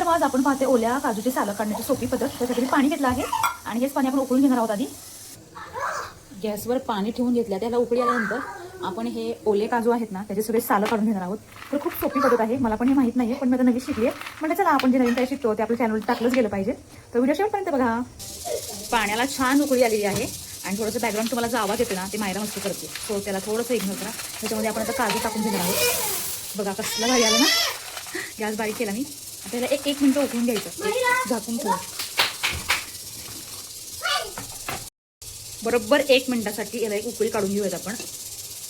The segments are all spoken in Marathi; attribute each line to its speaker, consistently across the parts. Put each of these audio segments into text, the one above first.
Speaker 1: नमस्कार, आज आपण पाहते ओल्या काजूची सालं काढण्याची सोपी पद्धत। त्यासाठी पाणी घेतलं आहे आणि हेच पाणी आपण उकळून घेणार आहोत। आधी गॅसवर पाणी ठेवून घेतलं, त्याला उकळी आल्यानंतर आपण हे ओले काजू आहेत ना त्याचे सगळे सालं काढून घेणार आहोत। तर खूप सोपी पद्धत आहे, मला पण हे माहीत नाही आहे, पण मी आता नवीन शिकली आहे। म्हणजे चला आपण जे नवीन काही शिकतो ते आपल्या चॅनलवर टाकलंच गेलं पाहिजे। तर व्हिडिओ शेवटपर्यंत बघा। पाण्याला छान उकळी आलेली आहे आणि थोडंसं बॅकग्राऊंड तुम्हाला जो आवाज येतो ना ते मायरा मस्ती करते, सो त्याला थोडंसं इग्नोर करा। त्याच्यामध्ये आपण आता काजू टाकून घेणार आहोत। बघा कसलं भारी आलं ना। गॅस बारीक केला मी। आता याला एक मिनिट उकळून घ्यायचं, झाकून ठेवून बरोबर 1 मिनिटासाठी याला एक उकळी काढून घेऊयात आपण।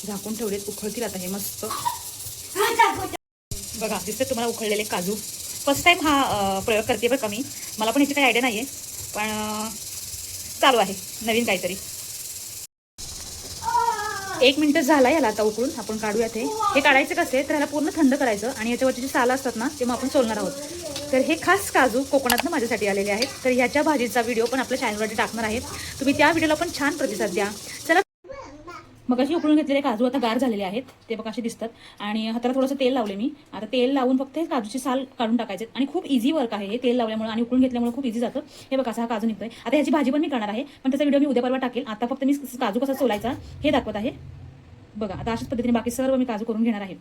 Speaker 1: झाकून ठेवलेत, उकळतील आता हे मस्त। बघा दिसते तुम्हाला उकळलेले काजू। फर्स्ट टाइम हा प्रयोग करते बरं का मी, मला पण याची काही आयडिया नाहीये, पण चालू आहे नवीन काहीतरी। 1 मिनिट झाला याला आता उकळून, आपण काढूयात। हे काढायचं कसे तर ह्याला पूर्ण थंड करायचं आणि याच्यावरची जी सालं असतात ना ते मग आपण सोलणार आहोत। तर हे खास काजू कोकणातनं माझ्यासाठी आलेले आहेत। तर ह्याच्या भाजीचा व्हिडिओ पण आपल्या चॅनलवरती टाकणार आहे, तुम्ही त्या व्हिडिओला पण छान प्रतिसाद द्या। चला, मग अशी उकळून घेतलेले काजू आता गार झालेले आहेत, ते बघा असे दिसतात। आणि हाताला थोडंसं तेल लावले मी। आता तेल लावून फक्त हे काजूची साल काढून टाकायचे आणि खूप इझी वर्क आहे हे, तेल लावल्यामुळे आणि उकळून घेतल्यामुळे खूप इझी जातं। हे बघा असा हा काजू निघतोय। आता ह्याची भाजी पण मी करणार आहे, पण त्याचा व्हिडिओ मी उद्या परवा टाकेल। आता फक्त मी काजू कसा सोलायचा हे दाखवत आहे। बघा आता अशाच पद्धतीने बाकी सर्व मी काजू करून घेणार आहे।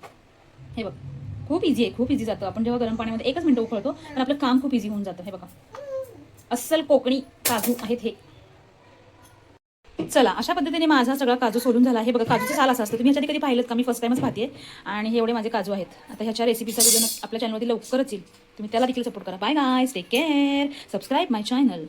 Speaker 1: हे बघा खूप इझी आहे, खूप इझी जातं। आपण जेव्हा गरम पाण्यामध्ये 1च मिनिट उकळतो तर आपलं काम खूप इझी होऊन जातं। हे बघा अस्सल कोकणी काजू आहेत हे। चला, अशा पद्धतीने माझा सगळा काजू सोलून झाला आहे। बघा काजूचं साल असं असतं, तुम्ही ह्याच्या कधी पाहिलं का? मी फर्स्ट टाइमच पाहते। आणि हे एवढे माझे काजू आहेत। आता ह्याच्या रेसिपीचा व्हिडिओ आपल्या चॅनलवरती लवकरच येईल, तुम्ही त्याला देखील सपोर्ट करा। Bye guys, take care, subscribe my channel.